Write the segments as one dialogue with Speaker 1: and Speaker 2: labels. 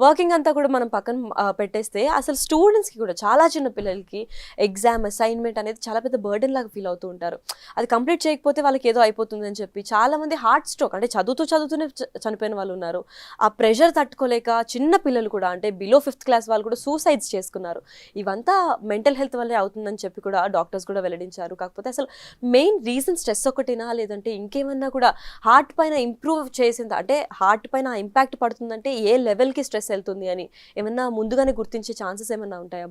Speaker 1: Working అంతా కూడా మనం పక్కన పెట్టేస్తే అసలు స్టూడెంట్స్కి కూడా చాలా చిన్న పిల్లలకి ఎగ్జామ్ అసైన్మెంట్ అనేది చాలా పెద్ద బర్డెన్ లాగా ఫీల్ అవుతూ ఉంటారు. అది కంప్లీట్ చేయకపోతే వాళ్ళకి ఏదో అయిపోతుందని చెప్పి చాలామంది హార్ట్ స్ట్రోక్ అంటే చదువుతూనే చనిపోయిన వాళ్ళు ఉన్నారు. ఆ ప్రెషర్ తట్టుకోలేక చిన్న పిల్లలు కూడా అంటే బిలో 5th క్లాస్ వాళ్ళు కూడా సూసైడ్స్ చేసుకున్నారు. ఇవంతా మెంటల్ హెల్త్ వల్లే అవుతుందని చెప్పి కూడా డాక్టర్స్ కూడా వెల్లడించారు. కాకపోతే అసలు మెయిన్ రీజన్ స్ట్రెస్ ఒకటేనా లేదంటే ఇంకేమన్నా కూడా హార్ట్ పైన ఇంప్రూవ్ చేసిందా అంటే హార్ట్ పైన ఇంపాక్ట్ పడుతుందంటే ఏ లెవెల్కి స్ట్రెస్ వెళ్తుంది అని ఏమన్నా ముందుగానే గుర్తించే ఛాన్సెస్ ఏమన్నా ఉంటాయా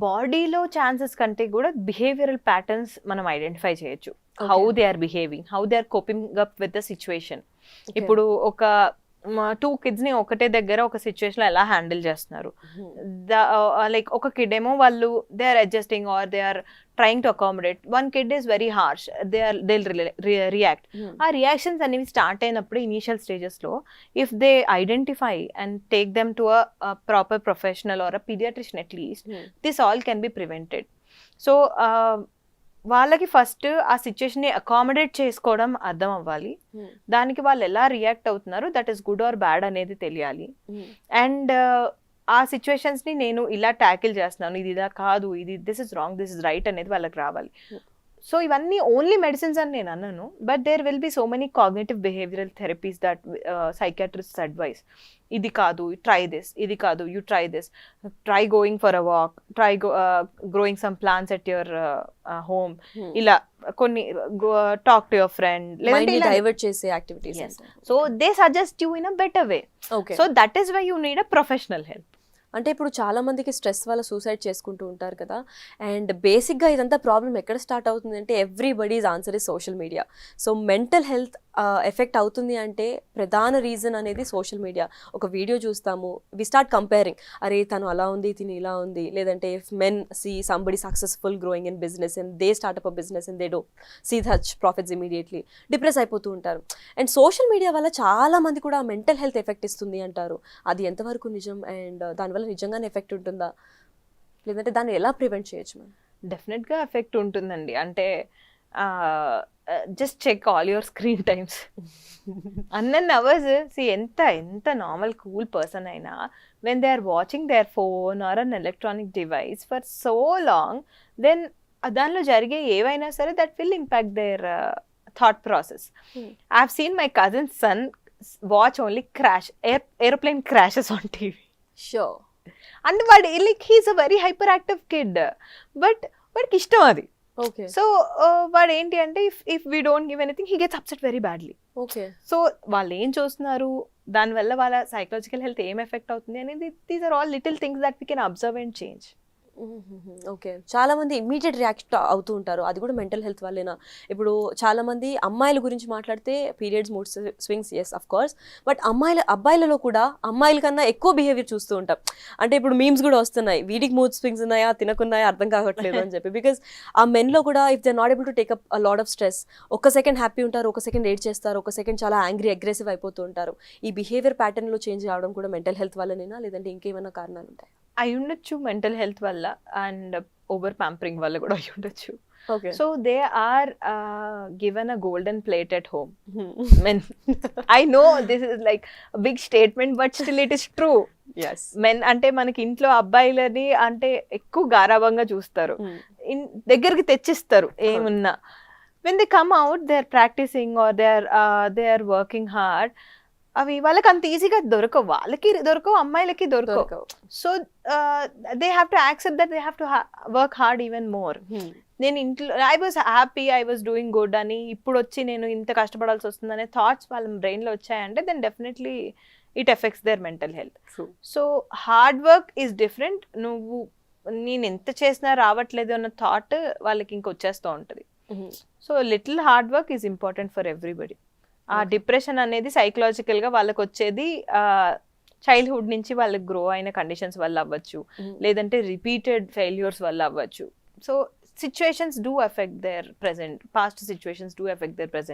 Speaker 2: బాడీలో ఛాన్సెస్ కంటే కూడా బిహేవియరల్ ప్యాటర్న్స్ మనం ఐడెంటిఫై చేయొచ్చు. How they are behaving, how they are coping up with the situation. ఇప్పుడు ఒక 2 kids ని ఒకటే దగ్గర ఒక సిచ్యువేషన్ లో ఎలా హ్యాండిల్ చేస్తున్నారు. లైక్ ఒక కిడ్ ఏమో వాళ్ళు they are adjusting or they are trying to accommodate. One kid is very harsh, they react. ఆ రియాక్షన్స్ అనేవి స్టార్ట్ అయినప్పుడు ఇనీషియల్ స్టేజెస్ లో if they identify and take them to a proper professional or a paediatrician at least, this all can be prevented. So వాళ్ళకి first ఆ సిచ్యువేషన్ని accommodate చేసుకోవడం అర్థం అవ్వాలి. దానికి వాళ్ళు ఎలా రియాక్ట్ అవుతున్నారు, that is good or bad అనేది తెలియాలి. అండ్ ఆ సిచ్యువేషన్స్ని నేను ఇలా ట్యాకిల్ చేస్తున్నాను, ఇది ఇలా కాదు, ఇది this is wrong, this is right అనేది వాళ్ళకి రావాలి. సో ఇవన్నీ ఓన్లీ మెడిసిన్స్ అని నేను అన్నాను, but there will be so many cognitive behavioural therapies that psychiatrist advise. ఇది కాదు, ట్రై దిస్, ఇది కాదు, you try this, try going for a walk, try growing some plants at your home, ఇలా కొన్ని talk to your friend,
Speaker 1: divert చేసే activities.
Speaker 2: So they suggest you in a better way. So that is why you need a professional help.
Speaker 1: అంటే ఇప్పుడు చాలా మందికి stress వల్ల suicide చేసుకుంటూ ఉంటారు కదా. అండ్ బేసిక్గా ఇదంతా ప్రాబ్లం ఎక్కడ స్టార్ట్ అవుతుంది అంటే everybody's answer is social media. So mental health effect అవుతుంది అంటే ప్రధాన రీజన్ అనేది సోషల్ మీడియా. ఒక వీడియో చూస్తాము, వి స్టార్ట్ కంపేరింగ్, అరే తను అలా ఉంది, తిని ఇలా ఉంది. లేదంటే if men see somebody successful growing in business and they start up a business and they do see such profits immediately, depress అయిపోతూ ఉంటారు. అండ్ సోషల్ మీడియా వల్ల చాలా మంది కూడా మెంటల్ హెల్త్ ఎఫెక్ట్ ఇస్తుంది అంటారు. అది ఎంతవరకు నిజం అండ్ దానివల్ల నిజంగానే ఎఫెక్ట్ ఉంటుందా, లేదంటే దాన్ని ఎలా ప్రివెంట్ చేయొచ్చు మనం?
Speaker 2: డెఫినెట్గా ఎఫెక్ట్ ఉంటుందండి. అంటే just check all your screen times. అన్నన్ అవర్స్ ఎంత నార్మల్ కూల్ పర్సన్ అయినా when they are watching their phone or an electronic device for so long, then దానిలో జరిగే ఏవైనా సరే that will impact their thought process. I have seen my cousin son watch only airplane crashes on TV.
Speaker 1: Sure.
Speaker 2: And వాడు like he's a very hyper active kid, but వాడికి ఇష్టం అది.
Speaker 1: Okay.
Speaker 2: So వాడు ఏంటి అంటే if we don't give anything he gets upset very badly.
Speaker 1: Okay.
Speaker 2: So వాళ్ళు ఏం చూస్తున్నారు, దానివల్ల వాళ్ళ సైకలాజికల్ హెల్త్ ఏం ఎఫెక్ట్ అవుతుంది అనేది, these are all little things that we can observe and change.
Speaker 1: Okay. చాలా మంది ఇమీడియట్ రియాక్ట్ అవుతూ ఉంటారు, అది కూడా మెంటల్ హెల్త్ వల్లేనా? ఇప్పుడు చాలా మంది అమ్మాయిల గురించి మాట్లాడితే periods, mood swings, yes of course, but అబ్బాయిలలో కూడా అమ్మాయిల కన్నా ఎక్కువ బిహేవియర్ చూస్తూ ఉంటాం. అంటే ఇప్పుడు మీమ్స్ కూడా వస్తున్నాయి, వీడికి మూడ్ స్వింగ్స్ ఉన్నాయా తినకున్నాయా అర్థం కావట్లేదు అని చెప్పి. బికాస్ ఆ మెన్లో కూడా if they not able to take up a lot of stress, ఒక సెకండ్ హ్యాపీ ఉంటారు, ఒక సెకండ్ ఏడ్ చేస్తారు, ఒక సెకండ్ చాలా యాంగ్రీ అగ్రెసివ్ అయిపోతూ ఉంటారు. ఈ బిహేవియర్ ప్యాటర్న్లో చేంజ్ కావడం కూడా మెంటల్ హెల్త్ వల్లనేనా, లేదంటే ఇంకేమైనా కారణాలు ఉంటాయి?
Speaker 2: అయి ఉండొచ్చు మెంటల్ హెల్త్ వల్ల, అండ్ ఓవర్ ప్యాంపరింగ్ వల్ల కూడా అయి ఉండొచ్చు.
Speaker 1: Okay.
Speaker 2: So they are given a golden plate at home. Men, I know this is like a big statement, but still it is true.
Speaker 1: Yes.
Speaker 2: Men అంటే మనకి ఇంట్లో అబ్బాయిలని అంటే ఎక్కువ గారాబంగా చూస్తారు, దగ్గరికి తెచ్చిస్తారు ఏమున్నా. When they come out, they are practicing or they are working hard. అవి వాళ్ళకి అంత ఈజీగా దొరకవు, వాళ్ళకి దొరకవు, అమ్మాయిలకి దొరకవు. So they have to accept that they have to work hard even more. నేను ఇంట్లో I was happy, I was doing good అని, ఇప్పుడు వచ్చి నేను ఇంత కష్టపడాల్సి వస్తుంది అనే థాట్స్ వాళ్ళ బ్రెయిన్లో వచ్చాయంటే then definitely it affects their mental health. So hard work is different. నేను ఎంత చేసినా రావట్లేదు అన్న థాట్ వాళ్ళకి ఇంకొచ్చేస్తూ ఉంటుంది. So little hard work is important for everybody. ఆ డిప్రెషన్ అనేది సైకలాజికల్గా వాళ్ళకి వచ్చేది చైల్డ్హుడ్ నుంచి వాళ్ళకి గ్రో అయిన కండిషన్స్ వల్ల అవ్వచ్చు, లేదంటే రిపీటెడ్ ఫెయిల్యూర్స్ వల్ల అవ్వచ్చు. So situations do affect their present, past situations do affect their present.